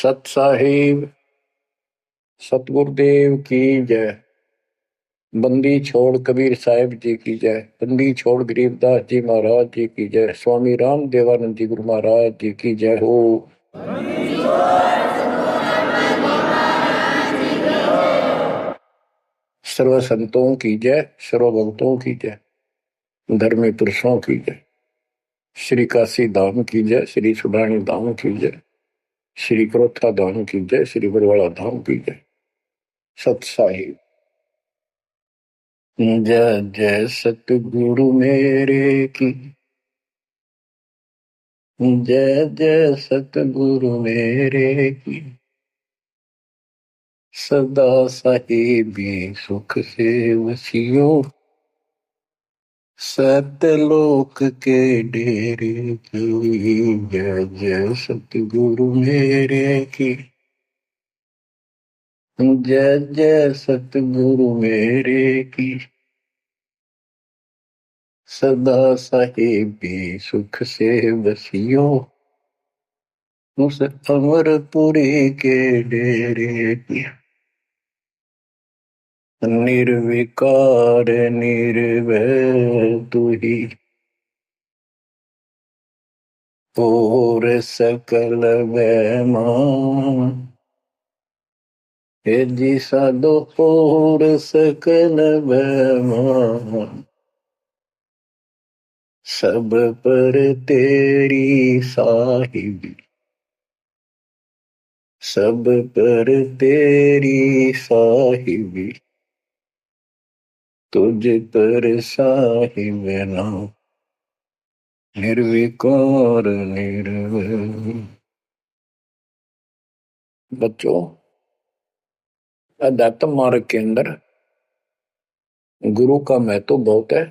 सत साहिब सतगुरुदेव की जय। बंदी छोड़ कबीर साहिब जी की जय। बंदी छोड़ गरीबदास जी महाराज जी की जय। स्वामी राम देवानंद जी गुरु महाराज जी की जय हो। सर्व संतों की जय, सर्व भक्तों की जय, धर्मी पुरुषों की जय। श्री काशी धाम की जय, श्री सुडानी धाम की जय, श्री क्रोथा धाम की जय, श्री बरवाड़ा धाम की जय। सत साहिब जय जय सतगुरु मेरे की जय जय सतगुरु मेरे की। सदा साहिबी सुख से वसियो सतलोक के डेरे की। जय जय सतगुरु मेरे की जय जय सतगुरु मेरे की। सदा साहिबी सुख से वसियो उस अमरपुरी के डेरे की। निर्विकार निर्भय तू ही और सकल वैमान। हे जी साधो और सकल वैमान। सब पर तेरी साहिबी, सब पर तेरी साहिबी, तुझ पर साहिब नाम। निर्विकार निर्भय। बच्चों, अध्यात्म मार्ग के अंदर गुरु का महत्व बहुत है,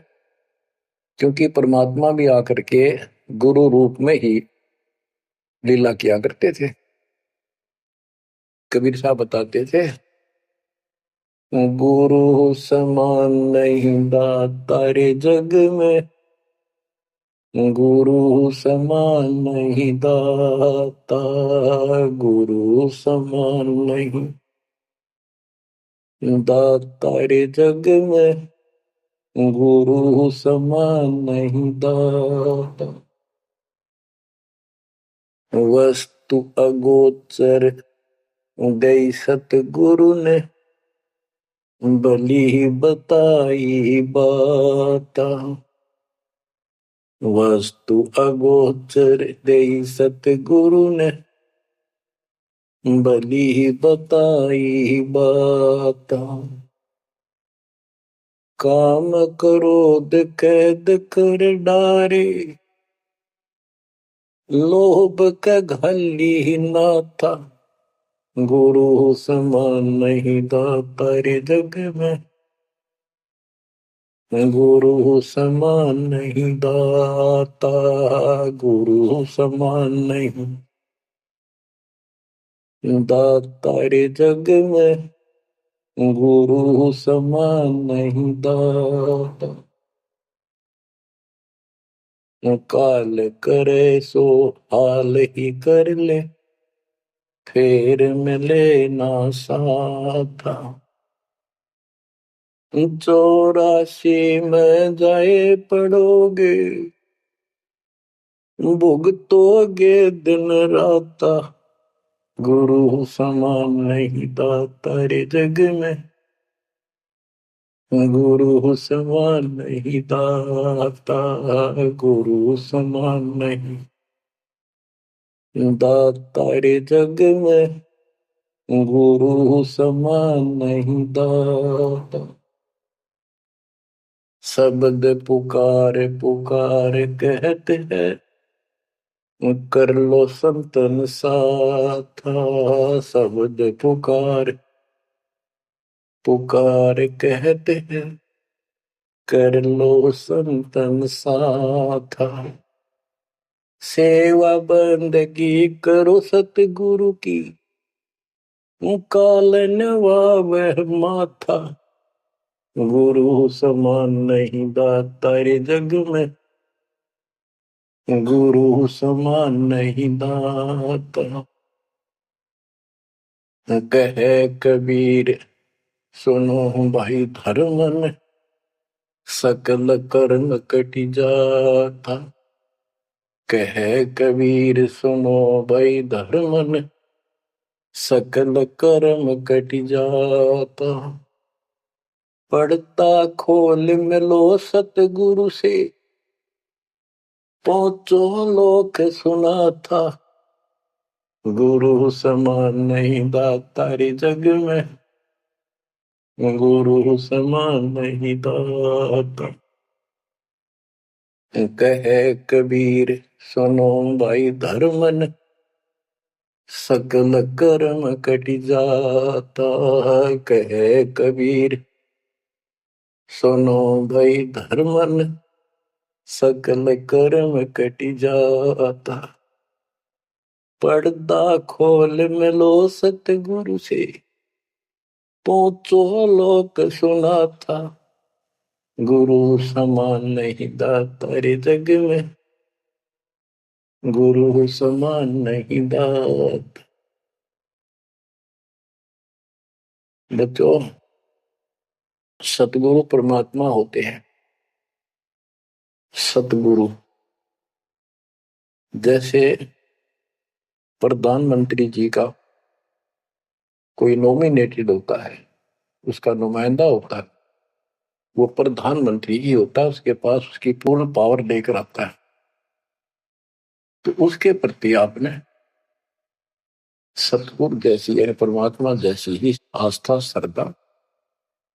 क्योंकि परमात्मा भी आकर के गुरु रूप में ही लीला किया करते थे। कबीर साहब बताते थे, गुरु समान नहीं दाता रे जग में, गुरु समान नहीं दाता, गुरु समान नहीं दाता रे जग में, गुरु समान नहीं दाता। वस्तु अगोचर गई सतगुरु ने, बली बताई बाता। वस्तु अगोचर गई सतगुरु ने, बली बताई बाता। काम क्रोध कैद कर डारे, लोभ का घली ना था, गुरु समान नहीं दाता रे जग में, गुरु समान नहीं दाता, गुरु समान नहीं दाता रे जग में, गुरु समान नहीं दाता। काल करे सो हाल ही कर ले, फेर मिले ना साथा। 84 में जाए पड़ोगे, भुगतोगे दिन राता, गुरु समान नहीं दाता रे जग में, गुरु समान नहीं दाता, गुरु समान नहीं दाता रे जग में, गुरु समान नहीं दाता। शब्द पुकार पुकार कहते हैं, कर लो संतन साथा। शब्द पुकार पुकार कहते हैं, कर लो संतन साथा। सेवा बंदगी करो सतगुरु की, कालन वह माथा, गुरु समान नहीं दाता रे जग में, गुरु समान नहीं दाता। कहे कबीर सुनो भाई धर्मन, सकल कर्म कट जाता। कहे कबीर सुनो भाई धर्मन, सकल कर्म कट जाता। पढ़ता खोल मिलो सतगुरु से, पहुंचो लोक सुना था। गुरु समान नहीं दातारी जग में, गुरु समान नहीं दाता। कहे कबीर सुनो भाई धर्मन, सकल कर्म कट जाता। कहे कबीर सुनो भाई धर्मन, सकल कर्म कट जाता। पर्दा खोल मिलो सतगुरु से, पहुंचो लोक सुना था। गुरु समान नहीं दातारे जग में, गुरु समान नहीं दात। बच्चों, सतगुरु परमात्मा होते हैं। सतगुरु जैसे प्रधानमंत्री जी का कोई नॉमिनेटेड होता है, उसका नुमाइंदा होता है, वो प्रधानमंत्री ही होता है, उसके पास उसकी पूर्ण पावर लेकर आता है। तो उसके प्रति आपने सतगुरु जैसी यानी परमात्मा जैसी ही आस्था, श्रद्धा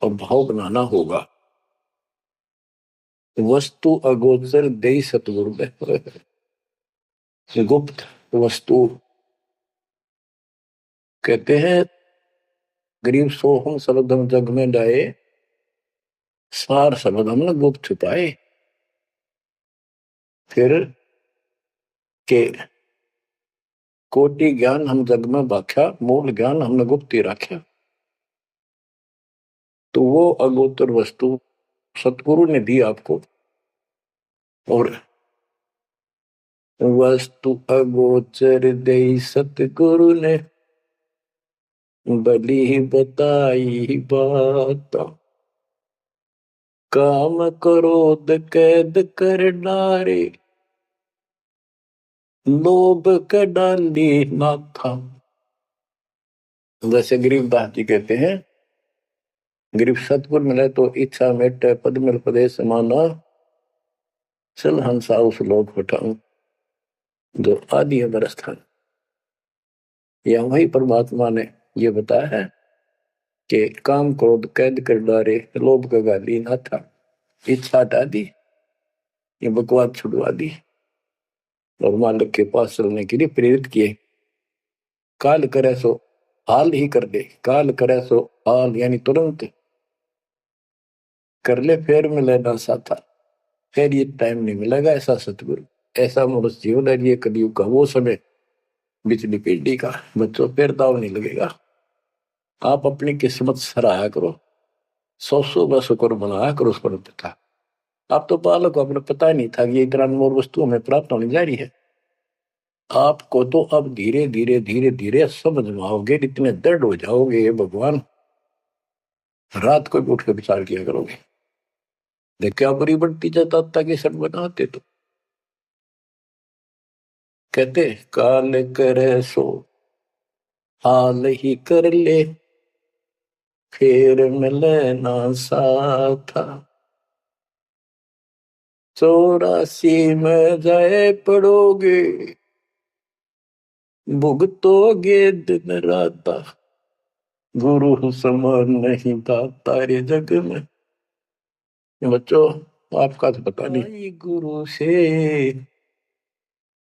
और भाव बनाना होगा। वस्तु अगोचर दे सतगुरु गुप्त वस्तु कहते हैं, गरीब सोहम शब्दम जग में डाए, सार शब्द हमने गुप्त छुपाए। फिर के कोटि ज्ञान हम जग में बाख्या, मूल ज्ञान हमने गुप्त ही रखा। तो वो अगोचर वस्तु सतगुरु ने दी आपको। और वस्तु अगोचर दे सतगुरु ने, बली बताई बात। काम क्रोध कैद कर डारे, लोभ के डाली ना था। जैसे गरीबदास जी कहते हैं, गरीब सतगुर मिले तो इच्छा मेटे, पद मिल पदे समाना, चल हंसा उस लोक उठाऊं जो आदि अमर स्थान। या वही परमात्मा ने ये बताया है कि काम क्रोध कैद कर डारे, लोभ का गाली ना था। इच्छा हटा दी, ये बकवास छुड़वा दी और मालिक के पास चलने के लिए प्रेरित किए। काल करे सो हाल ही कर दे, काल करे सो हाल यानी तुरंत कर ले, फिर मिले ना साथा। फिर ये टाइम नहीं मिलेगा। ऐसा सतगुरु, ऐसा मनुष्य जीवन है ये कलयुग का वो समय, बिजली पीढ़ी का। बच्चों फिर दाव नहीं लगेगा। आप अपनी किस्मत सराहा करो, सौ बस शुक्र बनाया करो उस पर पिता। आप तो बालक को अपने पता ही नहीं था कि ये इतना अनमोल वस्तु हमें प्राप्त होने जा रही है। आपको तो अब धीरे धीरे धीरे धीरे समझ में आओगे, इतने दृढ़ हो जाओगे ये भगवान, रात को भी उठ कर विचार किया करोगे। देखिए आप बड़ी बढ़ती जाता तक ये सब बनाते तो कहते काल करे सो हाल ही कर ले, फिर मिले ना साथा। 84 में जाए पड़ोगे, भुगतोगे दिन राता। गुरु समान नहीं था तारे जग में। बच्चों, आपका तो पता नहीं, गुरु से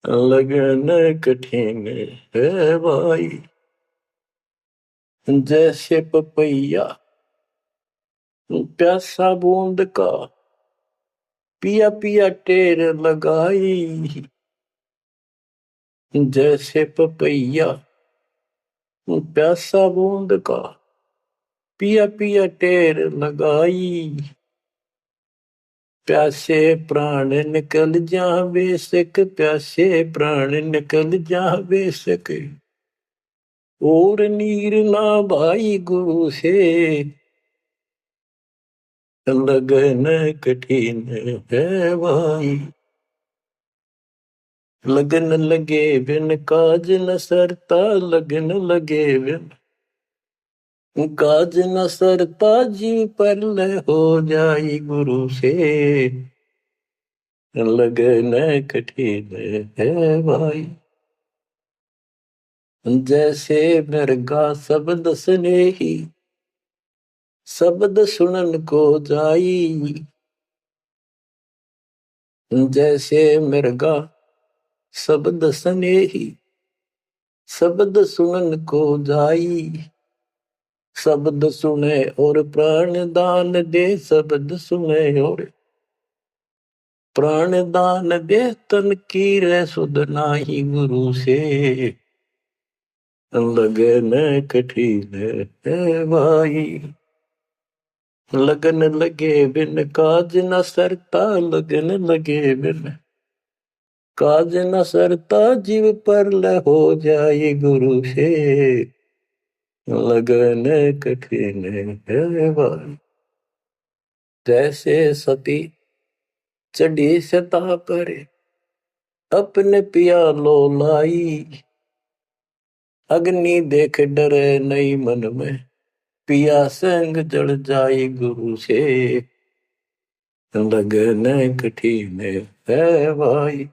लगन कठिन है भाई। जैसे पपैया प्यासा बूंद का, पिया पिया टेर लगाई। जैसे पपैया प्यासा बूंद का, पिया पिया टेर लगाई। प्यासे प्राण निकल जा बेशक, प्यासे प्राण निकल जा बेशक। और नीर ना भाई गुरु से लगन कठिन है भाई। लगन लगे बिन काज न सरता, लगन लगे बिन काज न सरता, जीव पर लय हो जाई गुरु से लगन कठिन है भाई। जैसे मृगा शब्द स्नेही, शब्द सुनन को जाई। जैसे मृगा शब्द स्नेही, शब्द सुनन को जाई। शब्द सुने और प्राण दान दे, शब्द सुने और प्राण दान दे, तन की रे सुध नाही गुरु से लगन कठिन है भाई। लगन लगे बिन काज न सरता, लगन लगे बिन काज न सरता, जीव पर ल हो जाए गुरु से लगन कठिन है भाई। जैसे सती चढ़ी सता पर अपने पिया लो लाई। अग्नि देख डरे नहीं मन में, पिया संग जल जाए गुरु से लगन कठिन है भाई।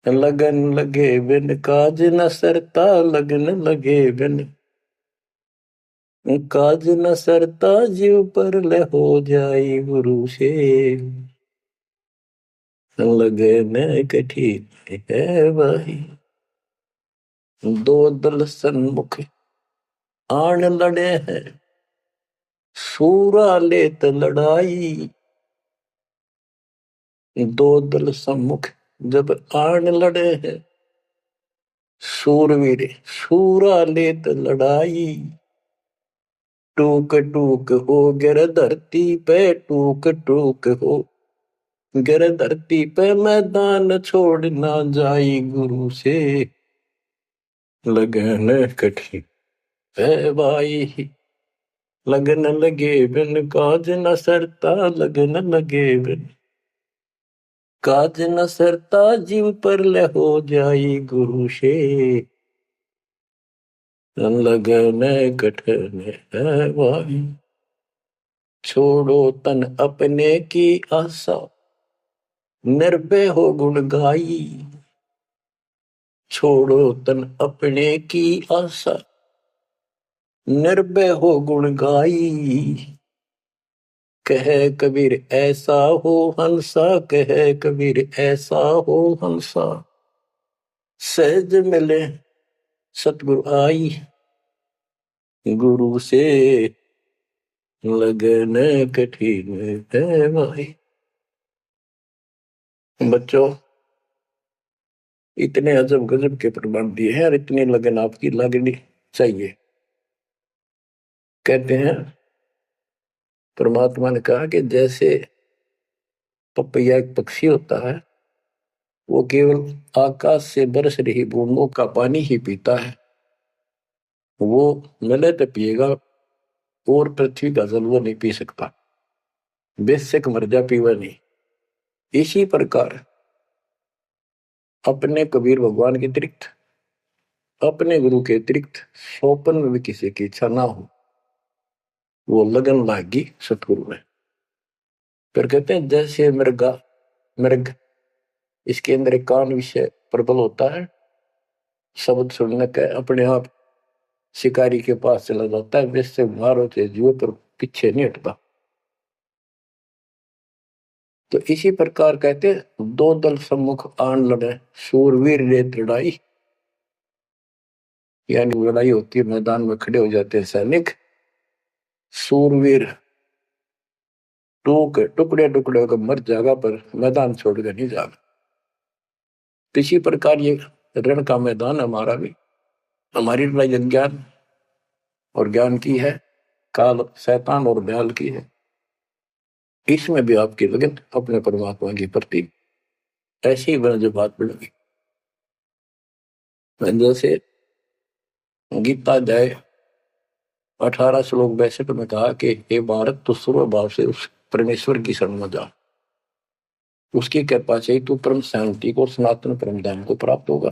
लगन लगे बिन काज न सरता, लगन लगे बिन काज न सरता, जीव पर ले हो जाए गुरु से लगन कठिन है भाई। दो दल सन्मुख आन लड़े हैं, सूरा लेत लड़ाई। दो दल सम्मुख जब आन लड़े हैं, सूरवीर सूरा लेत लड़ाई। टूक टूक हो गिर धरती पे, टूक टूक हो गिर धरती पे, मैदान छोड़ ना जाई गुरु से लगन कठिन है भाई। लगन लगे बिन काज न सरता, लगन लगे बिन काज न सरता, जीव पर ले हो जाई गुरु से लगन कठिन है भाई। छोड़ो तन अपने की आशा, निर्भय हो गुण गाई। छोड़ो तन अपने की आशा, निर्भय हो गुण गाई। कहे कबीर ऐसा हो हंसा, कहे कबीर ऐसा हो हंसा। सहज मिले सतगुरु आई, गुरु से लगन कठिन है भाई। बच्चों, इतने अजब गजब के प्रमाण दिए हैं और इतनी लगन आपकी लगनी चाहिए। कहते हैं परमात्मा ने कहा कि जैसे पपैया एक पक्षी होता है, वो केवल आकाश से बरस रही बूंदों का पानी ही पीता है। वो मिले तो पिएगा, और पृथ्वी का जल वो नहीं पी सकता, बेशक मर जा पीवा नहीं। इसी प्रकार अपने कबीर भगवान के अतिरिक्त, अपने गुरु के अतिरिक्त सोपन में भी किसी की इच्छा ना हो, वो लगन लागी सतगुरु में। फिर कहते हैं जैसे मृग, इसके अंदर एक कान विषय प्रबल होता है, शब्द सुनने का अपने आप शिकारी के पास चला जाता है, वैसे मारो होते जीव पर पीछे नहीं हटता। तो इसी प्रकार कहते दो दल सम्मुख आन लड़े, सूरवीर रेत लड़ाई। यानी लड़ाई होती है, मैदान में खड़े हो जाते हैं सैनिक, सूरवीर टुकड़े टुकड़े होकर मर जाएगा, पर मैदान छोड़कर नहीं जाएगा। इसी प्रकार ये रण का मैदान हमारा भी, हमारी लड़ाई अज्ञान और ज्ञान की है, काल शैतान और दयाल की है। इसमें भी आपकी लगन अपने परमात्मा की प्रति ऐसी ही बन जो बात बढ़ेगी। जैसे गीता अध्याय 18 श्लोक 62 में कहा कि हे भारत, तू स्वभाव से उस परमेश्वर की शरण में जा, उसकी कृपा से तू परम शांति को, सनातन परम धाम को प्राप्त होगा।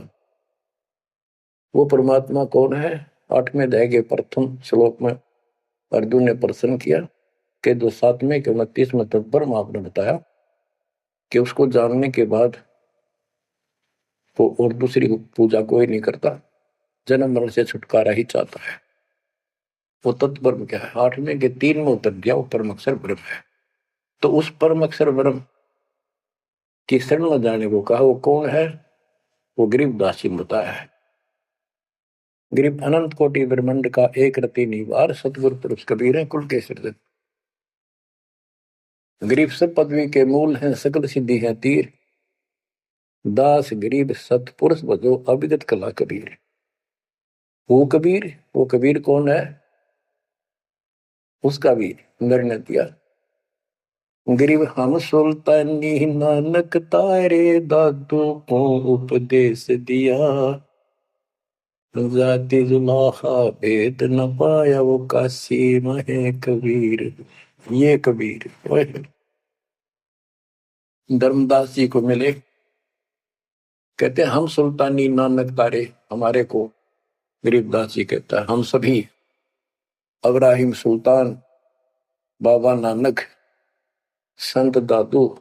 वो परमात्मा कौन है? 8वें अध्याय के प्रथम श्लोक में अर्जुन ने प्रश्न किया कि जो 7वें के 29वें तक पर आपने बताया कि उसको जानने के बाद वो और दूसरी पूजा कोई नहीं करता, जन्म मरण से छुटकारा ही चाहता है। वो तत्पर क्या है? 8वें के 3 में उत्तर दिया, वो परम अक्षर ब्रह्म है। तो उस परम अक्षर ब्रह्म की शरण में जाने को कहा। वो कौन है? वो गरीबदास जी बताया है। गरीब अनंत कोटि ब्रह्मांड का एक रति निवार, सतगुरु पुरुष कबीर है कुल के सिर। गरीब सब पदवी के मूल हैं, सकल सिद्धि है तीर, दास गरीब सतपुरुष भजो अविगत कला कबीर। वो कबीर कौन है? उसका वीर निर्णय दिया। गरीब हम सुल्तानी नानक तारे, दादू को उपदेश दिया, जाति जुलाहा भेद न पाया, वो काशी महे कबीर। ये कबीर धर्मदास जी को मिले, कहते हम सुल्तानी नानक तारे, हमारे को गरीबदास जी कहता है हम सभी अब्राहिम सुल्तान, बाबा नानक, संत दादू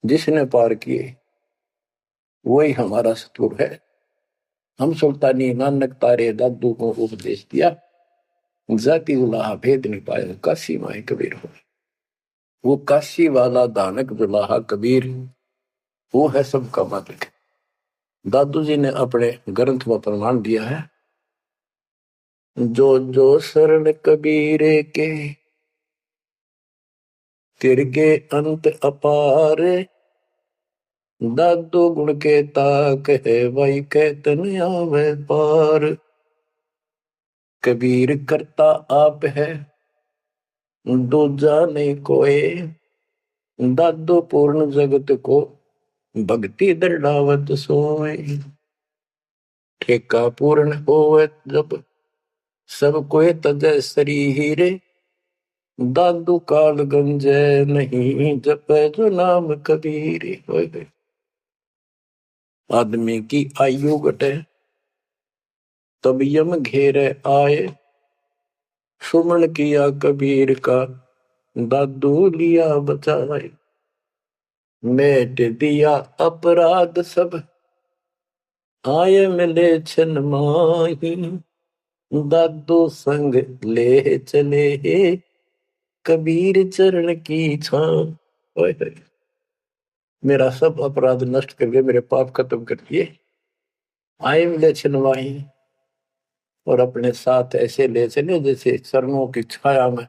जिसने पार किए वही हमारा सतगुरु है। हम सुल्तानी नानक तारे, दादू को उपदेश दिया, जाति जुलाहा भेद नहीं पाया, काशी माए कबीर हो। वो काशी वाला दानक जुलाहा कबीर, वो है सबका मालिक। दादू जी ने अपने ग्रंथ में प्रमाण दिया है, जो जो शरण कबीरे के, तिरके अंत अपार, दादू गुण के ताक है, वही कहतन आवे पार। कबीर करता आप है, दूजा नहीं कोई, दादू पूर्ण जगत को, भक्ति दृढ़ावत सोए। ठेका पूर्ण होवे जब, सब कोई तजय शरीरे, दादू काल गंजे नहीं, जपे जो नाम कबीर। आदमी की आयु घटे तब यम घेरे आए, सुमन किया कबीर का, दादू लिया बचाए। मेट दिया अपराध सब, आए मिले छन माही, दादू संग ले चले, कबीर चरण की छां। मेरा सब अपराध नष्ट कर दिए, मेरे पाप खत्म कर दिए, आए मिले छिनवाही, और अपने साथ ऐसे ले चले जैसे चरणों की छाया में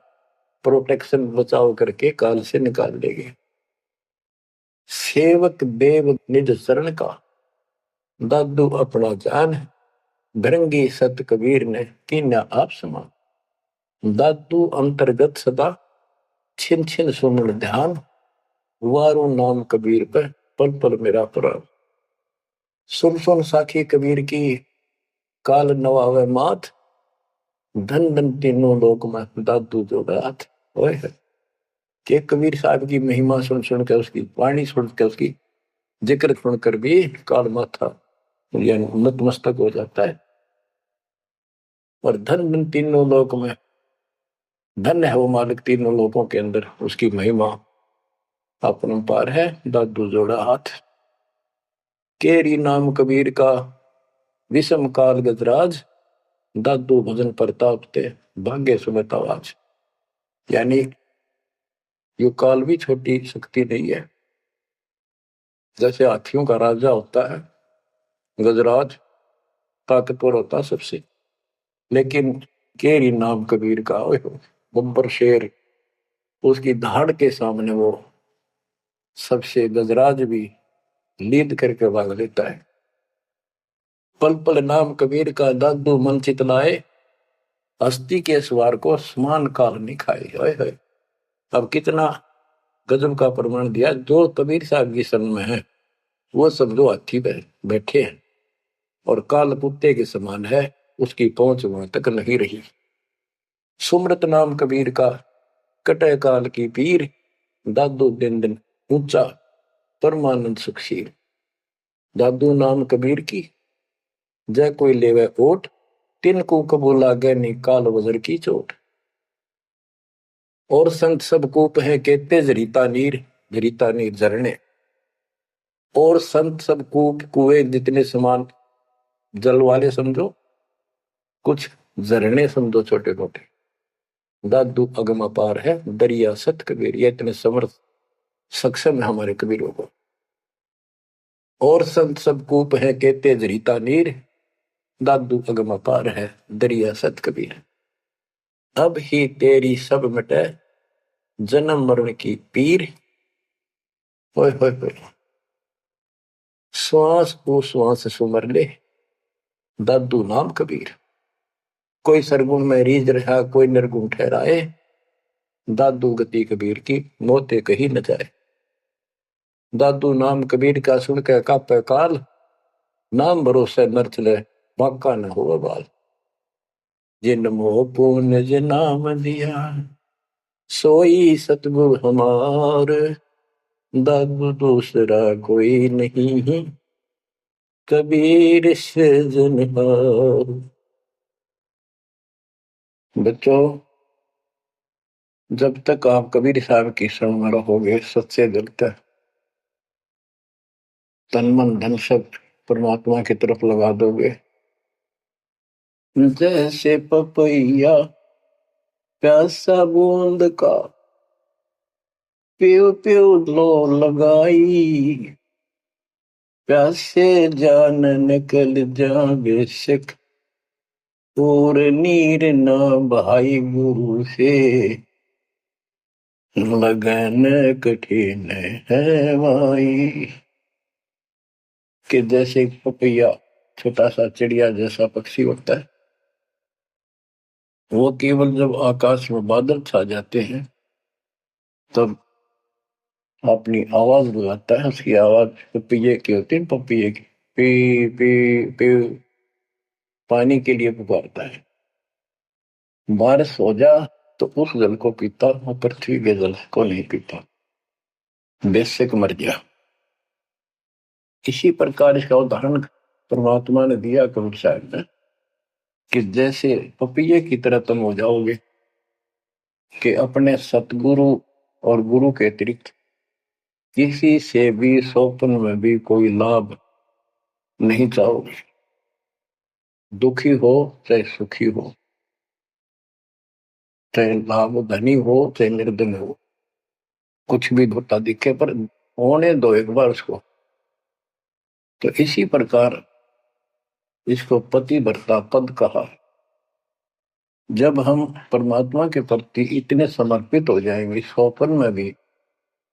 प्रोटेक्शन बचाव करके काल से निकाल लेंगे। सेवक देव निज शरण का, दादू अपना जान, भरंगी सत कबीर ने कीन्या आप समान। दादू अंतर्गत सदा, छिन छिन सुमन ध्यान, वारू नाम कबीर पर पल पल मेरा प्राण। सुन सुन साखी कबीर की, काल नवावे माथ, धन धन तीनों लोक में दादू जो गाथ। ओए के कबीर साहब की महिमा सुन सुन के, उसकी वाणी सुन के, उसकी जिक्र सुनकर भी काल माथा यानी नतमस्तक हो जाता है। और धन धन तीनों लोक में, धन है वो मालिक तीनों लोकों के अंदर, उसकी महिमा अपरंपार है। दादू जोड़ा हाथ, केरी नाम कबीर का, विषम काल गजराज, दादू भजन प्रताप ते, भाग्य सुमित आवाज। यानी यो काल भी छोटी शक्ति नहीं है। जैसे हाथियों का राजा होता है गजराज, ताकतवर होता सबसे, लेकिन केरी नाम कबीर का बब्बर शेर, उसकी धाड़ के सामने वो सबसे गजराज भी लीद करके भाग लेता है। पल पल नाम कबीर का, दादू मन चितलाए, हस्ती के सवार को समान काल नहीं खाए। अब कितना गजब का प्रमाण दिया। जो कबीर साहब की शरण में है वो सब जो हाथी पे बैठे हैं और काल कुत्ते के समान है, उसकी पहुंच वहां तक नहीं रही। सुमरत नाम कबीर का, कटे काल की पीर, दादू दिन दिन ऊंचा, परमानंद सुखशीर। दादू नाम कबीर की, जय कोई लेवे ओट, तिनको कबूल आगे निकाल वजर की चोट। और संत सब कूप है कहते जरीता नीर, जरीता नीर झरने। और संत सब कूप कुएं जितने समान जल वाले समझो, कुछ झरने समझो छोटे मोटे। दादू अगम अपार है, दरिया सत कबीर। ये इतने समर्थ सक्षम है हमारे कबीरों को। और संत सब कूप है कहते जरीता नीर, दादू अगम अपार है, दरिया सत कबीर। अब ही तेरी सब मिटे, जन्म मरण की पीर। होय होय होय। श्वास को श्वास सुमर ले, दादू नाम कबीर। कोई सरगुण में रीझ रहा, कोई निर्गुण ठहराए, दादू गति कबीर की मोते कही न जाए। दादू नाम कबीर का सुन के कापे काल, नाम भरोसे नर चले, बाका न हो बाल। जिन मोह पून जिन नाम दिया, सोई सतगुरु हमार। दादू दूसरा कोई नहीं, कबीर से जनहार। बच्चों, जब तक आप कबीर साहब की शरण में रहोगे, सच्चे दिल तक तन मन धन सब परमात्मा की तरफ लगा दोगे, जैसे पपैया प्यासा बूंद का, प्यू प्यू लो लगाई। प्यासे जान निकल जा बेशक, और नीर ना भाई गुरु से, लगन कठिन है माई। कि जैसे पपैया छोटा सा चिड़िया जैसा पक्षी होता है, वो केवल जब आकाश में बादल छा जाते हैं तब अपनी आवाज लगाता है। उसकी आवाज पपैये की होती है, पपैये की पी पी पी, पानी के लिए पुकारता है। बारिश हो जा तो उस जल को पीता, वो पृथ्वी के जल को नहीं पीता, बेशक मर गया। इसी प्रकार इसका उदाहरण परमात्मा ने दिया कबीर साहब ने, कि जैसे पपैये की तरह तुम हो जाओगे कि अपने सतगुरु और गुरु के अतिरिक्त किसी से भी स्वप्न में भी कोई लाभ नहीं चाहोगे। दुखी हो चाहे सुखी हो, चाहे लाभ धनी हो चाहे निर्धन हो, कुछ भी धोता दिखे पर होने दो एक बार उसको। तो इसी प्रकार इसको पतिव्रता पद कहा। जब हम परमात्मा के प्रति इतने समर्पित हो जाएंगे, स्वप्न में भी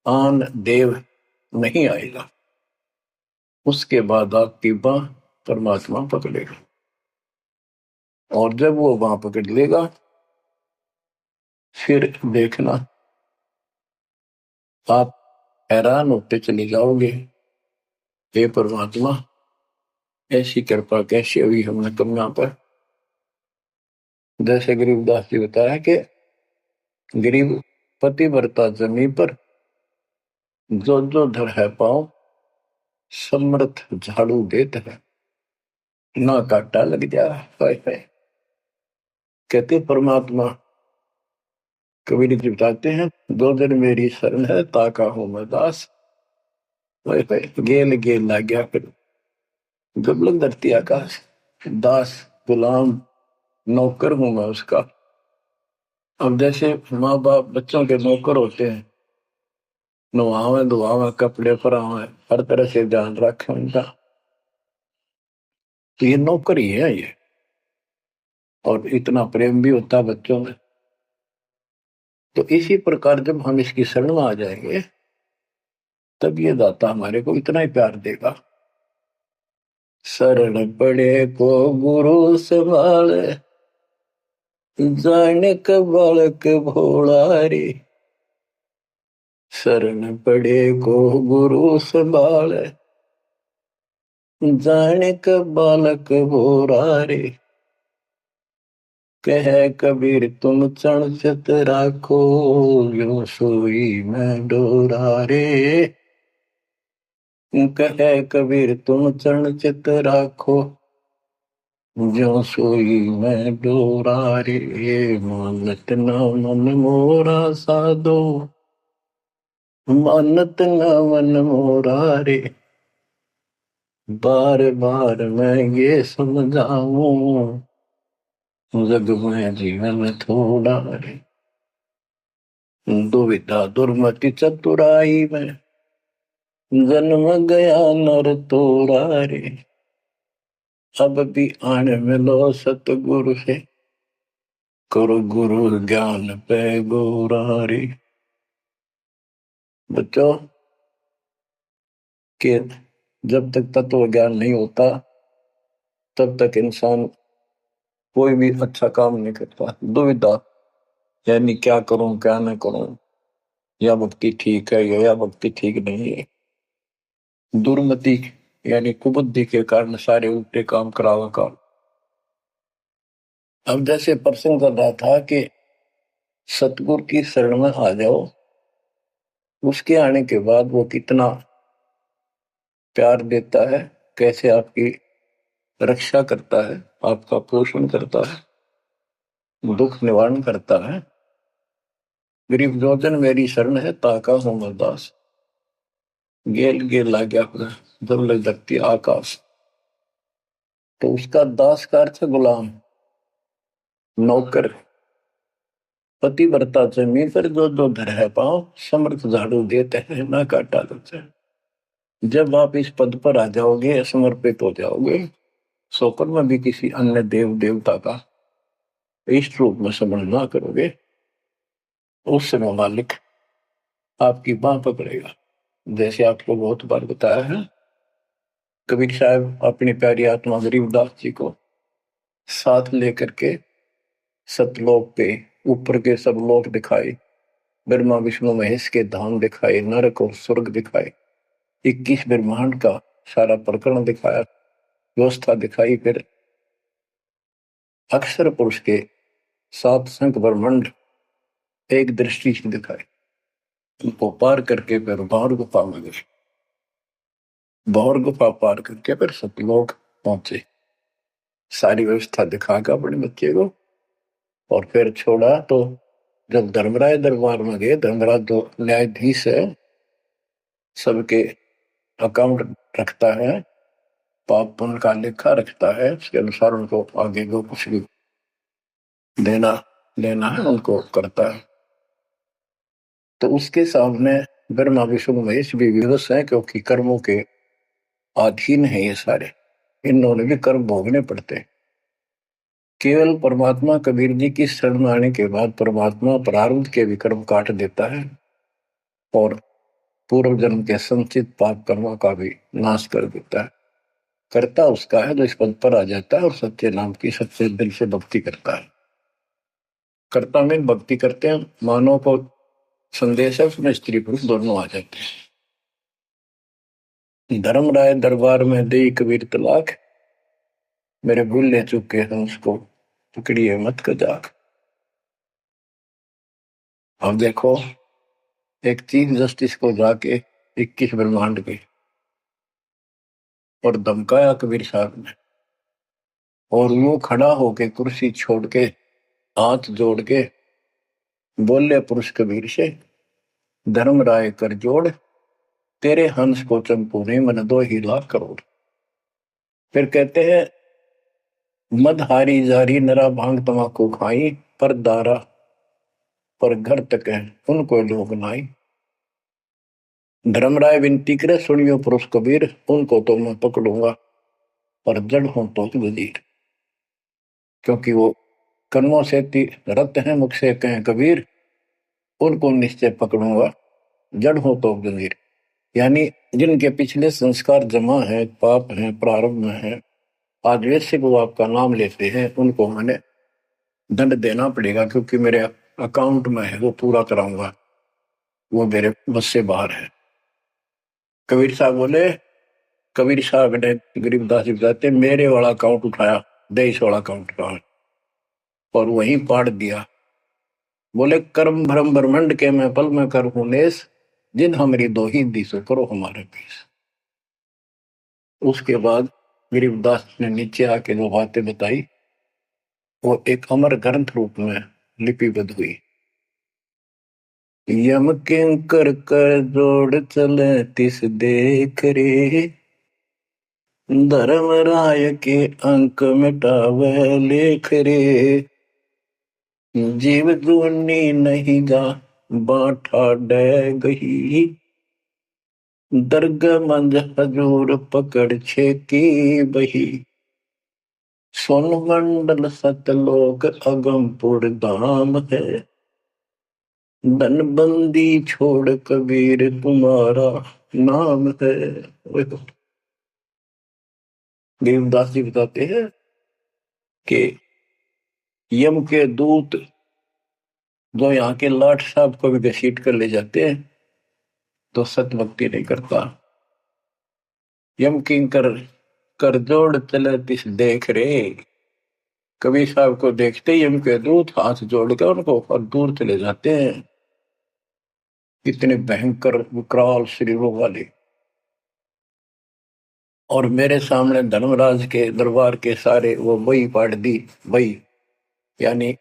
आन देव नहीं आएगा, उसके बाद आपकी बाह परमात्मा पकड़ेगा। और जब वो बाह पकड़ लेगा, फिर देखना आप हैरान होते चले जाओगे, हे परमात्मा ऐसी कृपा कैसी हुई हमने तुम यहाँ पर। जैसे गरीबदास जी बताया कि गरीब पतिव्रता जमी पर, जो जो धर है पाओ, समर्थ झाड़ू देत है, ना काटा लग जा। कहते परमात्मा कबीर जी बताते हैं, दो दिन मेरी शरण है ताका हूं मैं दास। गेल गेल ला गया फिर गबलक धरती आकाश, दास गुलाम नौकर हूं मैं उसका। अब जैसे माँ बाप बच्चों के नौकर होते हैं, नवावे धुआवे कपड़े परावे, हर तरह से ध्यान रखें उनका, तो ये नौकर ही है ये। और इतना प्रेम भी होता है बच्चों में। तो इसी प्रकार जब हम इसकी शरण में आ जाएंगे, तब ये दाता हमारे को इतना ही प्यार देगा। शरण पड़े को गुरु संभाले, जाने का बालक भोला रे। शरण पड़े को गुरु संभाले, जाने का बालक भोला रे। कह कबीर तुम चण चित राखो, यो सोई मैं डोरा रे। कह कबीर तुम चरण चित राखो, जो सोई मैं डोरा रे। मानत न मन मोरा साधो, मानत न मन मोरा रे। बार बार मैं ये समझाऊं, जग में जीवन थोड़ा रे। दुविधा दुर्मति चतुराई में, जन्म गया नर तोड़ा रे। अब भी आन मिलो सतगुरु से, करो गुरु ज्ञान पे गोरा रे। बच्चों के जब तक तत्व ज्ञान नहीं होता, तब तक इंसान कोई भी अच्छा काम नहीं करता। दुविधा यानी क्या करूं क्या न करूं, या भक्ति ठीक है या भक्ति ठीक नहीं है। दुर्मति यानी कुबुद्धि के कारण सारे उल्टे काम करावा काम। अब जैसे प्रसंग कर रहा था कि सतगुरु की शरण में आ जाओ, उसके आने के बाद वो कितना प्यार देता है, कैसे आपकी रक्षा करता है, आपका पोषण करता है, दुख निवारण करता है। गरीब जोजन मेरी शरण है, ताका हूं मैं दास। गेल गेल ला गया जब लग धरती आकाश। तो उसका दास का अर्थ गुलाम, नौकर। पतिव्रता जमी पर जो जो धर है पाओ, समर्थ झाड़ू देते हैं ना काटा देते हैं। जब आप इस पद पर आ जाओगे, समर्पित हो जाओगे, सोकर में भी किसी अन्य देव देवता का इष्ट रूप में समझ ना करोगे, उस समय मालिक आपकी बांह पकड़ेगा। जैसे आपको बहुत बार बताया है, कबीर साहब अपनी प्यारी आत्मा गरीबदास जी को साथ लेकर के सतलोक पे ऊपर के सब लोक दिखाए, ब्रह्मा विष्णु महेश के धाम दिखाए, नरक और स्वर्ग दिखाए, 21 ब्रह्मांड का सारा प्रकरण दिखाया, व्यवस्था दिखाई। फिर अक्षर पुरुष के 7 संख ब्रह्मांड एक दृष्टि से दिखाए। उनको पार करके फिर भौर गुफा में गए, भौर गुफा पार करके फिर सतलोक पहुंचे। सारी व्यवस्था दिखाकर अपने बच्चे को और फिर छोड़ा। तो जब धर्मराय दरबार में गए, धर्मराज जो न्यायाधीश है, सबके अकाउंट रखता है, पाप पुण्य का लेखा रखता है, उसके अनुसार उनको आगे को कुछ भी देना लेना है उनको करता है। तो उसके सामने ब्रह्मा विष्णु महेश भी विवश है, क्योंकि कर्मों के अधीन है ये सारे, इन्होंने भी कर्म भोगने पड़ते हैं। केवल परमात्मा कबीर जी की शरण आने के बाद परमात्मा प्रारब्ध के भी कर्म काट देता है और पूर्व जन्म के संचित पाप कर्मों का भी नाश कर देता है। करता उसका है जो इस पद पर आ जाता है और सच्चे नाम की सच्चे दिल से भक्ति करता है। कर्ता में भक्ति करते हैं, मानव को संदेश है, उसमें स्त्री पुरुष दोनों आ जाते हैं। धर्मराय दरबार में दे कबीर तलाक, मेरे भूल ले चुके हैं उसको पकड़िए मत कजाक। अब देखो, एक चीफ जस्टिस को जाके 21 ब्रह्मांड के और धमकाया कबीर साहब ने, और वो खड़ा होके कुर्सी छोड़ के हाथ जोड़ के बोले पुरुष कबीर से, धर्मराय कर जोड़, तेरे हंस को चंपू ने मन 2 ही लाख करोड़। फिर कहते हैं, मद हारी जारी नरा भांग तमाकू खाई, पर दारा पर घर तक है उनको लोग नाई। धर्मराय विनती करे, सुनियो पुरुष कबीर, उनको तो मैं पकड़ूंगा पर जड़ हूं तो वजीर। क्योंकि वो कर्मों से रत है, मुख से कहें कबीर, उनको निश्चय पकड़ूंगा, जड़ हो तो वजीर। यानी जिनके पिछले संस्कार जमा है, पाप है, प्रारब्ध में है, आज वैसे वो आपका नाम लेते हैं, उनको मैंने दंड देना पड़ेगा, क्योंकि मेरे अकाउंट में है, वो पूरा कराऊंगा, वो मेरे बस से बाहर है। कबीर साहब बोले, कबीर साहब ने गरीबदास जी बताते, मेरे वाला अकाउंट उठाया, 23 वाला अकाउंट कहा। और वहीं पाड़ दिया। बोले कर्म भ्रम ब्रह्मंड के मैं पल में कर हूं नेस, जिन हमारी दो ही दिसो करो हमारे पीस। उसके बाद गरीबदास ने नीचे आके जो बातें बताई वो एक अमर ग्रंथ रूप में लिपिबद्ध हुई। यम किंकर कर जोड़ चले तिस देख रे, धर्म राय के अंक मिटावे लेख रे, जीव जूनी नहीं जा बाठा डे गही, दर्ग मंज हजूर पकड़ छे की बही, सोन मंडल सतलोक अगमपुर धाम है, धनबंदी छोड़ कबीर तुम्हारा नाम है। देवदास जी बताते हैं कि यम के दूत जो यहाँ के लाट साहब को भी घसीट कर ले जाते हैं तो सत भक्ति नहीं करता। यम किंकर कर जोड़ चले तिस देख रे, कबीर साहब को देखते ही यम के दूत हाथ जोड़ कर उनको और दूर चले जाते हैं। कितने भयंकर विकराल शरीरों वाले। और मेरे सामने धर्मराज के दरबार के सारे वो बही पाड़ दी। बही यानी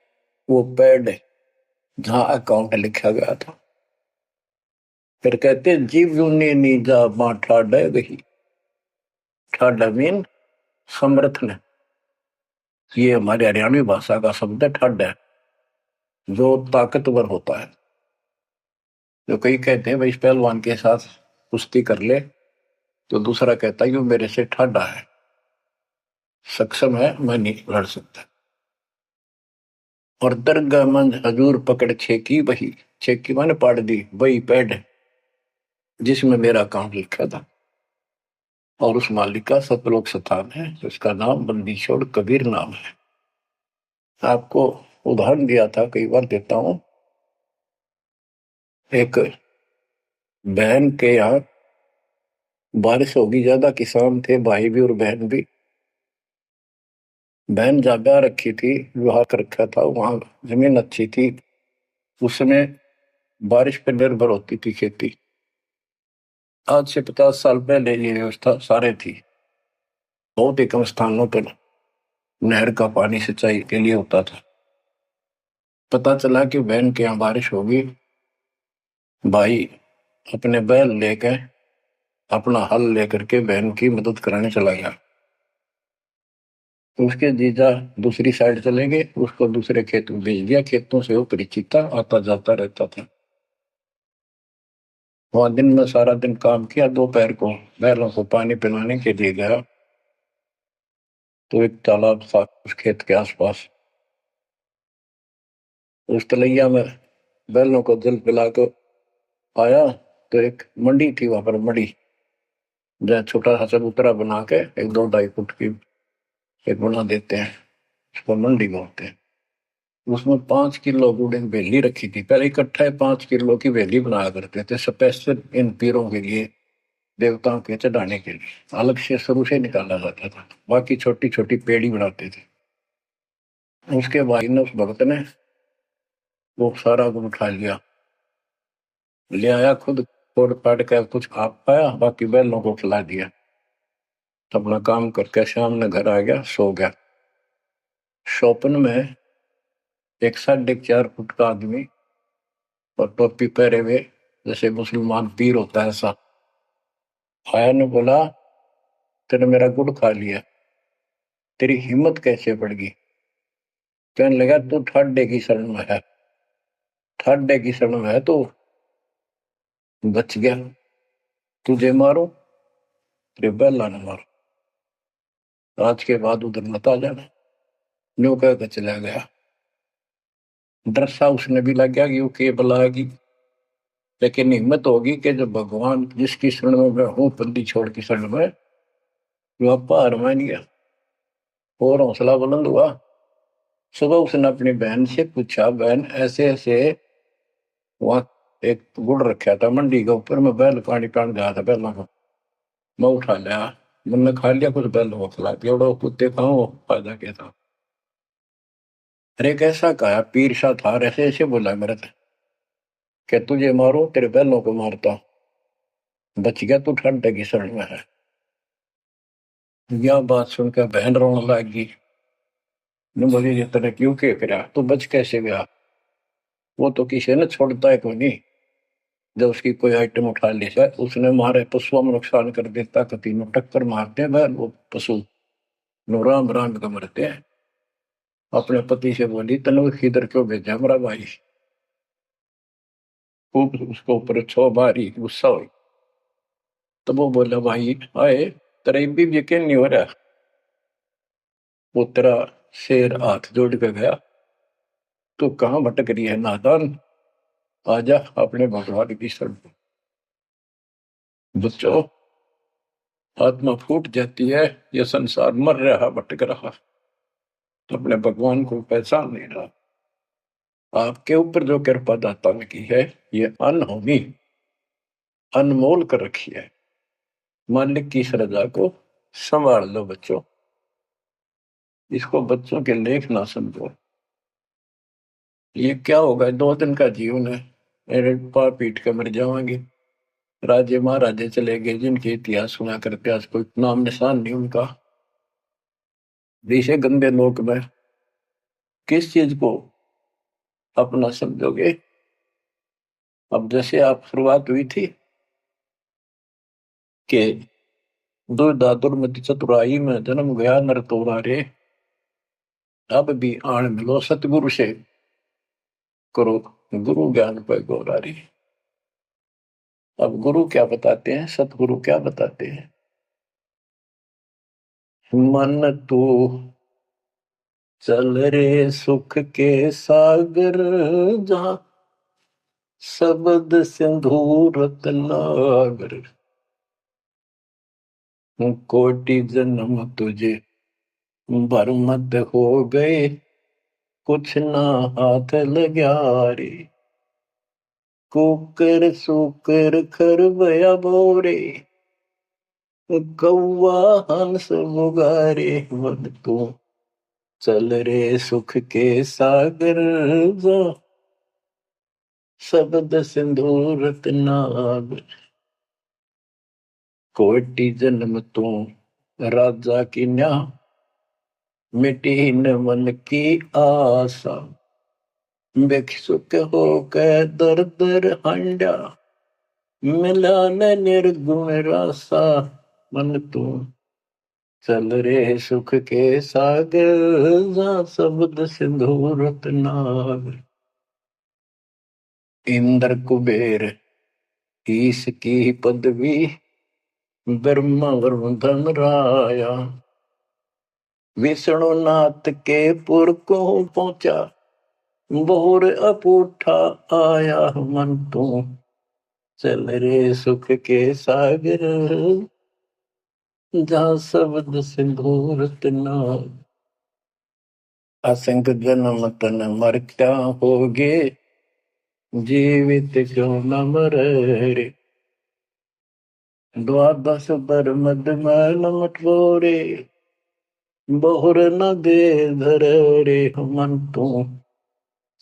वो पैड जहां अकाउंट लिखा गया था। फिर कहते जीव यूनी नीजा मां ठाडा गही। ठाडा मीन समर्थन। ये हमारे हरियाणवी भाषा का शब्द है ठाडा, जो ताकतवर होता है। जो कई कहते हैं भाई इस पहलवान के साथ कुश्ती कर ले, तो दूसरा कहता है यू मेरे से ठाडा है, सक्षम है, मैं नहीं लड़ सकता। और दरगाह मंज हजूर पकड़ छेकी बही। छेकी मैंने पाड़ दी बही पैड जिसमें मेरा अकाउंट लिखा था। और उस मालिक का सतलोक स्थान है, उसका नाम बंदी छोड़ कबीर नाम है। आपको उदाहरण दिया था, कई बार देता हूं। एक बहन के यहाँ बारिश होगी ज्यादा, किसान थे भाई भी और बहन भी। बहन जागा रखी थी, विवाह कर रखा था, वहां जमीन अच्छी थी, उसमें बारिश पर निर्भर होती थी खेती। आज से 50 साल पहले ये व्यवस्था सारे थी। बहुत ही कम स्थानों पर नहर का पानी सिंचाई के लिए होता था। पता चला कि बहन के यहाँ बारिश होगी, भाई अपने बैल लेकर अपना हल लेकर के बहन की मदद कराने चला गया। उसके जीजा दूसरी साइड चले गए, उसको दूसरे खेत में भेज दिया। खेतों से वो परिचित था, आता जाता रहता था। वहां दिन में सारा दिन काम किया। दोपहर को बैलों को पानी पिलाने के लिए गया तो एक तालाब था उस खेत के आसपास। उस तलैया में बैलों को जल पिला कर आया तो एक मंडी थी, वहां पर मंडी जहाँ छोटा सा चबूतरा बना के एक 2-2.5 फुट की एक बना देते हैं, उसको मंडी बोलते हैं। उसमें 5 किलो गुड़ की वेली रखी थी। पहले इकट्ठा 5 किलो की वेली बनाया करते थे स्पेशल इन पीरों के लिए, देवताओं के चढ़ाने के लिए अलग से शुरू से निकाला जाता था। बाकी छोटी छोटी पेड़ी बनाते थे। उसके बाद उस भक्त ने वो सारा गुड़ उठा लिया, ले आया, खुद तोड़ पाट कर कुछ आप पाया, बाकी बैलों को खिला दिया। अपना काम करके शाम में घर आ गया, सो गया। स्वप्न में एक 4.5 फुट का आदमी और टोपी पहरे हुए जैसे मुसलमान पीर होता है ऐसा आया ने बोला, तेने मेरा गुड़ खा लिया, तेरी हिम्मत कैसे बढ़ गई? कहने लगा तू ठाडे की शरण में है, ठाडे की शरण में है तो बच गया, तुझे मारो तेरे बैला ने मारो, आज के बाद उधर मत आ जाना। न्यू कहकर चला गया। डर सा उसने भी लग गया कि वो के बुलाएगी, लेकिन हिम्मत होगी कि जब भगवान जिसकी शरण में मैं हूं, बंदी छोड़ की शरण में, वो हार मान गया और हौसला बुलंद हुआ। सुबह उसने अपनी बहन से पूछा, बहन ऐसे ऐसे वहां एक गुड़ रखा था मंडी के ऊपर, मैं बैल पानी पान गया था बैलों को, मैं उठा लिया, मैंने खा लिया, कुछ बैलों को खिला दिया, कुत्ते खाओ फायदा क्या था। अरे कैसा कहा पीर शाह था ऐसे ऐसे बोला मेरे से कि तुझे मारो तेरे बैलों को मारता बच गया तू ठंड की शरण में है। यह बात सुनकर बहन रोने लगी। ने बोली ये तेरे क्यों के करा तू बच कैसे गया। वो तो किसी ने छोड़ता है कोई नहीं। जब उसकी कोई आइटम उठा ली जाए उसने हमारे पशुओं में नुकसान कर देता तो तीनों टक्कर मारते हैं बैल वो पशु नो राम राम का मरते हैं। अपने पति से बोली तनु किधर क्यों भेजा हमारा भाई। खूब उसको ऊपर छो बारी गुस्सा हुई। तो वो बोला भाई आए तेरा भी यकीन नहीं हो रहा। वो तेरा शेर हाथ जोड़ के गया तू कहाँ भटक रही है नादान। आजा अपने भगवान की शरण। बच्चों आत्मा फूट जाती है। यह संसार मर रहा भटक रहा तो अपने भगवान को पहचान नहीं रहा। आपके ऊपर जो कृपा दाता ने की है ये अनहोनी अनमोल कर रखी है। मालिक की श्रद्धा को संभाल लो बच्चों। इसको बच्चों के लेख ना समझो। ये क्या होगा 2 दिन का जीवन है। मेरे पार पीट कर मर जावांगे। राजे महाराजे चले गए जिनके इतिहास सुना करते आज कोई नाम निशान नहीं उनका। इसे गंदे लोक में किस चीज को अपना समझोगे। अब जैसे आप शुरुआत हुई थी कि दुर्दादुर मति चतुराई में जन्म गया नर तोरा रे। अब भी आण मिलो सतगुरु से करो गुरु ज्ञान पर गौरा रे। अब गुरु क्या बताते हैं सतगुरु क्या बताते हैं। मन तू चल रे सुख के सागर जहां शब्द सिंधु रत्नागर। कोटि जन्म तुझे बरमद हो गए कुछ ना हाथ लग्या रे। कुकर सुकर खरबया बोरे कौवा हंस बुगारे। मन तू चल रे सुख के सागर जा शब्द सिंधु रत्नागर। कोटि जन्म तू राजा की न्या मिटी न मन की आशा। भिक्षुक होकर दर दर हंडा मिला न निर्गुण रासा। मन तू चल रे सुख के सागर जा शब्द सिंधु रत्नागर। इंद्र कुबेर ईश की पदवी ब्रह्मा वरुण धन राया। विष्णु नाथ के पुर को पहुंचा बोर अपूठा आया। मन तू चल रे सुख के सागर जहाँ शब्द सिंधु रत्नागर। असंग जन्म तन मरता होगे जीवित क्यों न मरे रे। द्वादश बर मद मैल मटोरे बहुर न दे धर रे। मन तू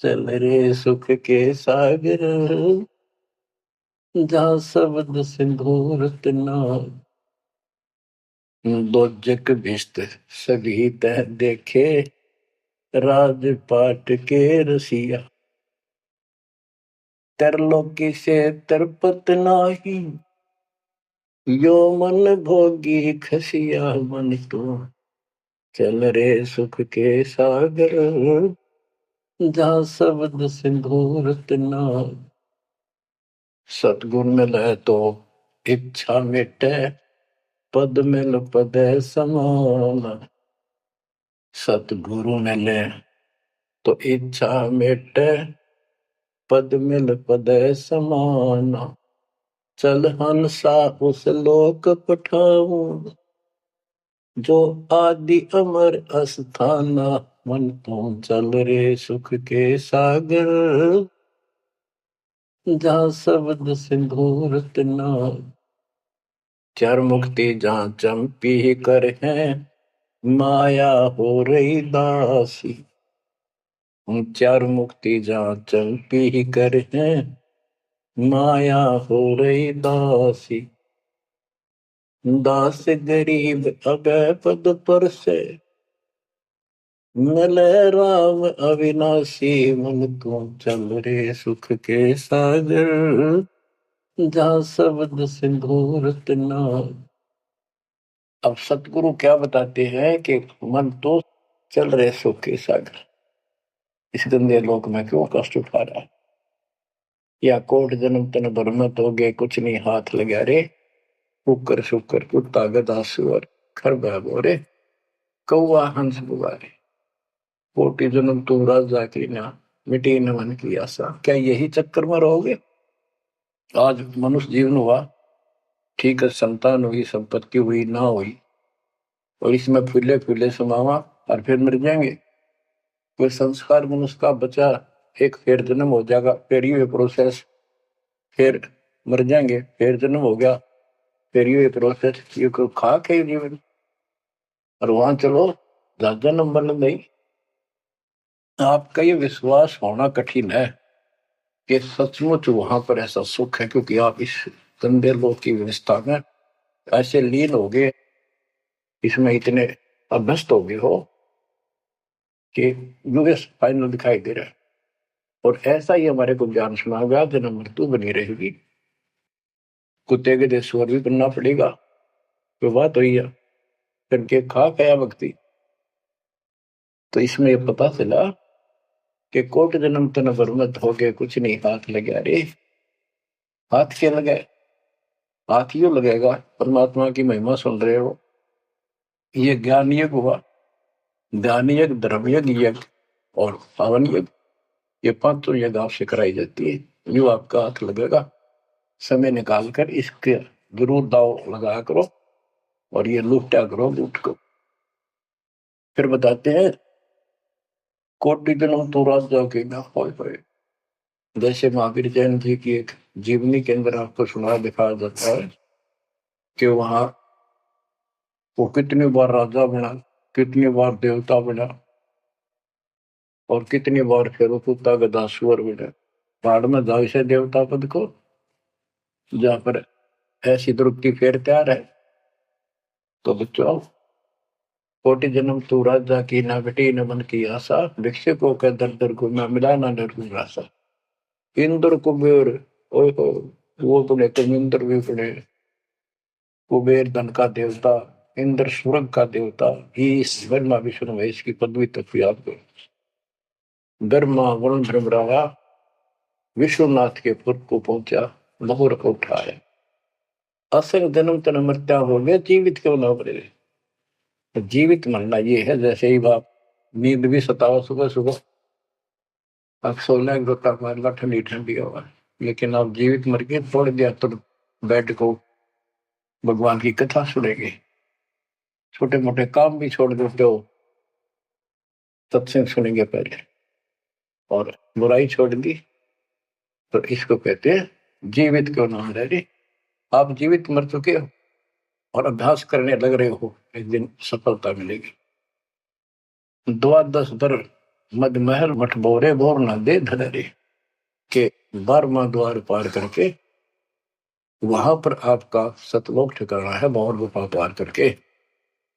चल रे सुख के सागर जहाँ शब्द सिंधु रत्नागर। दोजक भिष्ट सभी तह देखे राजपाट के रसिया। तरलोकी से तरपत नाही यो मन भोगी खसिया। मन तो चल रे सुख के सागर जहाँ शब्द सिंधु रत्नागर। सतगुण मिले तो इच्छा मिटे पद मिल पद समान। सतगुरु मिले तो इच्छा मिटे पद मिल पद समान। चल हंसा उस लोक पठाऊं जो आदि अमर अस्थाना। मन तो चल रे सुख के सागर जहाँ शब्द सिंधु रत्नागर। चार मुक्ति जहाँ चंपी कर है माया हो रही दासी। चार मुक्ति जहाँ चल पी कर है, माया हो रही दासी। दास गरीब अगय पद पर से, मिले राम अविनाशी। मन तू चल रे सुख के सागर, जहाँ शब्द सिंदूर तना। अब सतगुरु क्या बताते हैं कि मन तो चल रहे सुख के सागर, इस गंदे लोक में क्यों कष्ट उठा रहा है। या कोट जन्म तन भर में तो गए, कुछ नहीं हाथ लगा रे। कुकर शुकर कुत्ता गधा सुअर, खरबा बोरे कौआ हंस बुआरे। कोटि जन्म तू राजा की ना, मिटी न मन की आशा। क्या यही चक्कर में रहोगे? आज मनुष्य जीवन हुआ, ठीक है, संतान हुई, संपत्ति हुई ना हुई, और इसमें फूले फूले समावा और फिर मर जाएंगे। कोई संस्कार मनुष्य का बचा, एक फिर जन्म हो जाएगा, फिर ये प्रोसेस, फिर मर जाएंगे, फिर जन्म हो गया, फिर ये प्रोसेस। ये कोई खाक है जीवन? और वहां चलो ज्यादा नंबर नहीं। आपका ये विश्वास होना कठिन है कि सचमुच वहां पर ऐसा सुख है, क्योंकि आप इस गंदे लोक की व्यवस्था में ऐसे लीन हो गए, इसमें इतने अभ्यस्त हो गए हो कि यूएस फाइनल दिखाई दे रहा है। और ऐसा ही हमारे को ज्ञान सुना गया, जन्म मृत्यु बनी रहेगी, कुत्ते के देश स्वर भी बनना पड़ेगा। तो बात हुई है, करके खा गया भक्ति। तो इसमें यह पता चला कि कोट जन्म तन बरमत हो गए, कुछ नहीं हाथ लगा रे। हाथ क्या लगे? हाथ यूं लगेगा, परमात्मा की महिमा सुन रहे हो, ये ज्ञान यज्ञ हुआ, ध्यान यज्ञ, धर्म यज्ञ, यज्ञ और पावन यज्ञ, ये पांचों यज्ञ आपसे कराई जाती है। यूं आपका हाथ लगेगा, समय निकाल कर इसके जरूर दाव लगा करो और ये लूटा करो, लूट को। फिर बताते हैं कोटि जन्म तो राजा के ना होए। जैसे महावीर जैन जी की एक जीवनी के अंदर आपको सुना दिखाया जाता है कि वहां वो कितनी बार राजा बना, कितनी बार देवता बना, और कितनी बार फिर वो कुत्ता गधा सुअर बना। पहाड़ में जाओ से देवता पद को, जहां पर ऐसी द्रुपति फेर तैयार है। तो बच्चों, कोटि जन्म तू राजा की ना बेटी न मन की आशा, भिक्षु को कह दर दर को ना मिला ना डर राशा। इंद्र कुबेर, ओए हो, वो बने कमिंद्र भी बने। कुबेर धन का देवता, इंद्र स्वर्ग का देवता, ईश ब्रह्मा विष्णु महेश की पदवी तक याद करो। ब्रह्मा वरुण भ्रमरावा विश्वनाथ के पुर को पहुंचा, बहुर को उठाया। असंग जन्म तन मृत्या हो गया, जीवित क्यों ना बने? जीवित मरना ये है, जैसे ही बाप नींद भी सतावा सुबह सुबह, अब सोलह गोता मारना ठंडी ठंडी हवा, लेकिन आप जीवित मर के छोड़ दिया तो बेड को भगवान की कथा सुनेंगे। छोटे मोटे काम भी छोड़ देते हो, सत्संग सुनेंगे पहले, और बुराई छोड़ दी, तो इसको कहते हैं जीवित क्यों ना रह रही। आप जीवित मर चुके हो और अभ्यास करने लग रहे हो, एक दिन सफलता मिलेगी। द्वादश दर मद महल मठ बोरे बोर न दे धरे के 12वां द्वार पार करके वहां पर आपका सतलोक ठिकाना है, मोर गुफा पार करके।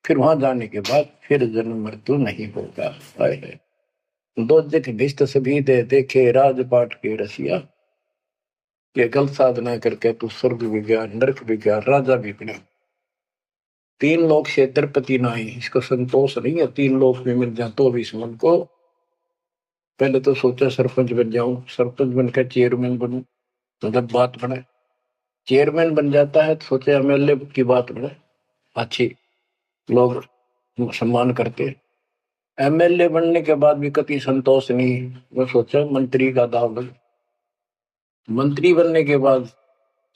फिर वहां जाने के बाद फिर जन्म मृत्यु नहीं होगा। दो जग भिष्ट सभी दे देखे, राजपाट के रसिया। ये गलत साधना करके तू स्वर्ग भी गया, नरक भी गया, राजा भी बना। तीन लोग से तिरुपति नाही, इसको संतोष नहीं है। तीन लोग भी मिल जाए तो भी इस मन को, पहले तो सोचा सरपंच बन जाऊं, सरपंच बनकर चेयरमैन बनूं, मतलब बात बने। चेयरमैन बन जाता है तो सोचे एमएलए की बात बने, अच्छी लोग सम्मान करते। एमएलए बनने के बाद भी कभी संतोष नहीं, मैं सोचा मंत्री का दाव लगे। मंत्री बनने के बाद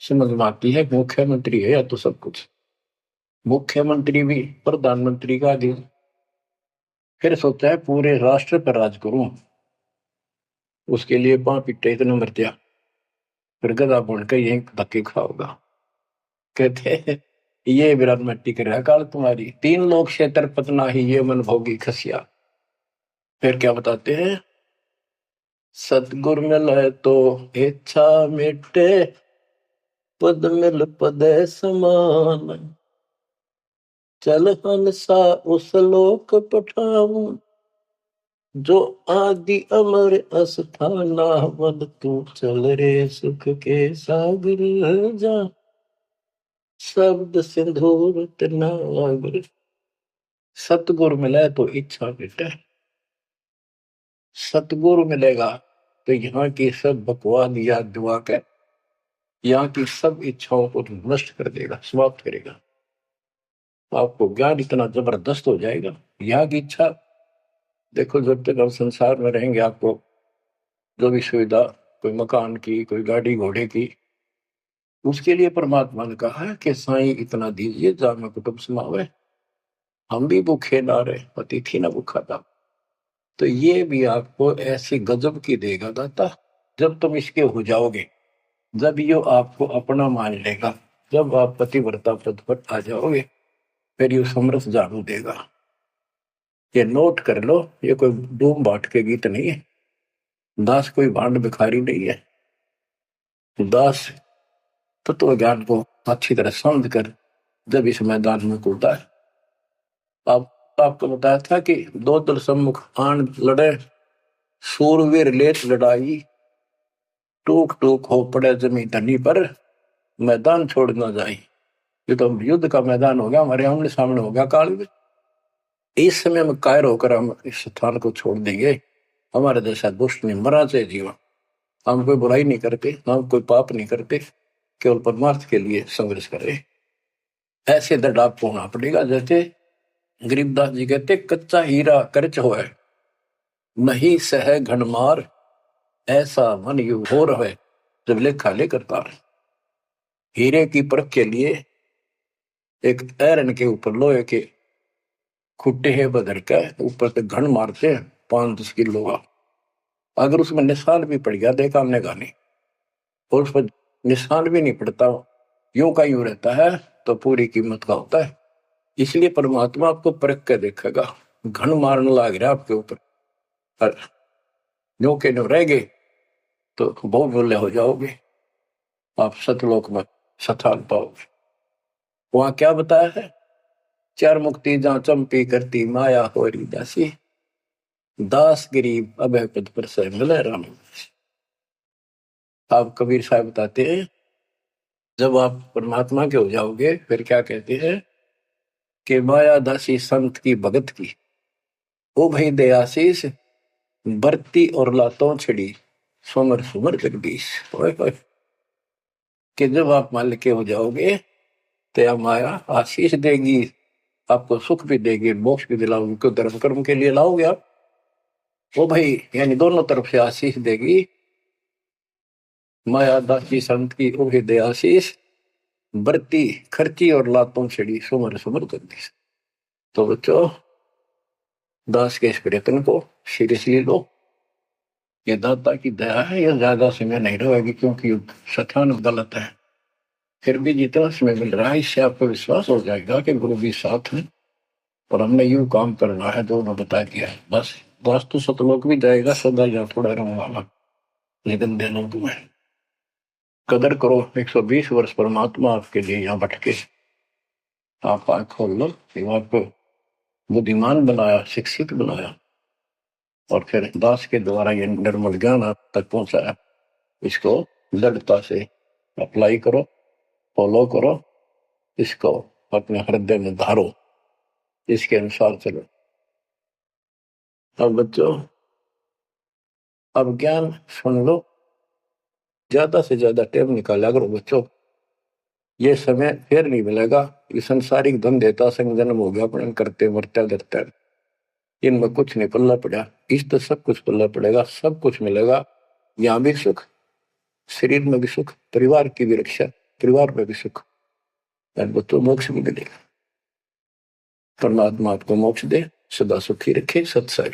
समझ में आती है मुख्यमंत्री है या तो सब कुछ, मुख्यमंत्री भी प्रधानमंत्री का अधीन। फिर सोचा है पूरे राष्ट्र पर राज करूं, उसके लिए पां पिट्टे इतने मरतिया, फिर गधा बनकर यही धक्के खाओगा। कहते हैं ये विराट मट्टी कर काल तुम्हारी, तीन लोग क्षेत्र पतना ही ये मन भोगी खसिया। फिर क्या बताते हैं, सतगुर मिले तो इच्छा मिटे, पद मिल पदे समान। चल हंसा उस लोक पठाऊं, जो आदि अमर अस्थाना। मन तू चल रे सुख के सागर जा, शब्द सिंधूर नागर। सतगुर मिले तो इच्छा मिटे। सतगुरु मिलेगा तो यहाँ की सब बकवाद याद दुआ के यहाँ की सब इच्छाओं को नष्ट कर देगा, समाप्त करेगा। आपको ज्ञान इतना जबरदस्त हो जाएगा। यहाँ की इच्छा देखो, जब तक हम संसार में रहेंगे, आपको जो भी सुविधा, कोई मकान की, कोई गाड़ी घोड़े की, उसके लिए परमात्मा ने कहा है कि साईं इतना दीजिए जामे कुटुंब समावे। हम भी भूखे ना रहे, अतिथि ना भूखा था। तो ये भी आपको ऐसी गजब की देगा दाता। जब तुम इसके हो जाओगे, जब यो आपको अपना मान लेगा, जब आप पतिव्रता पद पर आ जाओगे, फिर यो समरस झाड़ू देगा। ये नोट कर लो, ये कोई डूम बाट के गीत नहीं है। दास कोई भांड भिखारी नहीं है। दास तत्व ज्ञान को अच्छी तरह समझ कर जब इस मैदान में कूदा है। आपको बताया था कि दो दल सम्मुख आन लड़े, सूरवीर लेत लड़ाई। टूक टूक हो पड़े जमी धनी पर, मैदान छोड़ ना जाए। ये तो युद्ध का मैदान हो गया, हमारे आमने सामने हो गया काल में। इस समय में कायर होकर हम इस स्थान को छोड़ देंगे। हमारे जैसा दुष्ट नहीं मरा चाहे जीवन। हम कोई बुराई नहीं करते, हम कोई पाप नहीं करते, केवल परमार्थ के लिए संघर्ष करे। ऐसे दृढ़ आपको होना पड़ेगा। जैसे गरीबदास जी कहते, कच्चा हीरा करच होए, नहीं सह घनमार। ऐसा मन यू हो रहे जब लेखा लेकर तार। हीरे की परख के लिए एक ऐरन के ऊपर लोहे के खुट्टे है बदर के ऊपर से घन मारते हैं 5-10 किलो का। अगर उसमें निशान भी पड़ गया, देखा हमने गाने, और उस पर निशान भी नहीं पड़ता, यूं का यूं रहता है, तो पूरी कीमत का होता है। इसलिए परमात्मा आपको परख के देखेगा। घन मारने लग रहा आपके ऊपर, और यूं के न्यू रह गए तो बहुमूल्य हो जाओगे। आप सतलोक में सथान पाओगे। वहां क्या बताया है? चार मुक्ति जहां चंपी करती माया होरी दासी। दास गरीब अभय पद पर से मिले राम। आप कबीर साहब बताते हैं, जब आप परमात्मा के हो जाओगे, फिर क्या कहते हैं कि माया दासी संत की भगत की, ओ भाई दयाशीष। बरती और लातों छिड़ी, सुमर सुमर जगदीश। कि जब आप मालिक के हो जाओगे, तो यह माया आशीष देगी, आपको सुख भी देगी, मोक्ष भी दिलाओगे। क्यों? धर्म कर्म के लिए लाओगे आप। वो भाई यानी दोनों तरफ से आशीष देगी। माया दासी संत की उभे दे आशीष, बरती खर्ची और लातों छिड़ी, सुमर सुमर जगदीश। तो बच्चों, दास के इस प्रयत्न को सीरियसली लो। ये दाता की दया है, यह ज्यादा समय नहीं रहेगी, क्योंकि सठान गलत है। फिर भी जितना समय मिल रहा है, इससे आपको विश्वास हो जाएगा कि गुरु भी साथ है और हमने यूं काम करना है जो उन्होंने बता दिया है। बस वास्तु सतलोक भी जाएगा, सदा यहाँ थोड़ा रहूंगा, लेकिन दिनों तुम्हें कदर करो। 120 वर्ष परमात्मा आपके लिए यहाँ भटके। आप आंख खोल लो, आपको बुद्धिमान बनाया, शिक्षित बनाया, और फिर दास के द्वारा ये निर्मल ज्ञान आप तक पहुंचाया। इसको दृढ़ता से अप्लाई करो, फॉलो करो, इसको अपने हृदय में धारो, इसके अनुसार चलो। अब बच्चों, अब ज्ञान सुन लो, ज्यादा से ज्यादा टाइम निकाला करो बच्चों। ये समय फिर नहीं मिलेगा। ये संसारिक धन देता संग जन्म हो गया, अपने करते मरते डरते, इनमें कुछ नहीं पल्ला पड़ा। इस तो सब कुछ पल्ला पड़ेगा, सब कुछ मिलेगा। यहाँ भी सुख, शरीर में भी सुख, परिवार की भी रक्षा, परिवार में भी सुख, और बच्चों मोक्ष भी मिलेगा। परमात्मा आपको मोक्ष दे, सदा सुखी रखे। सत्संग।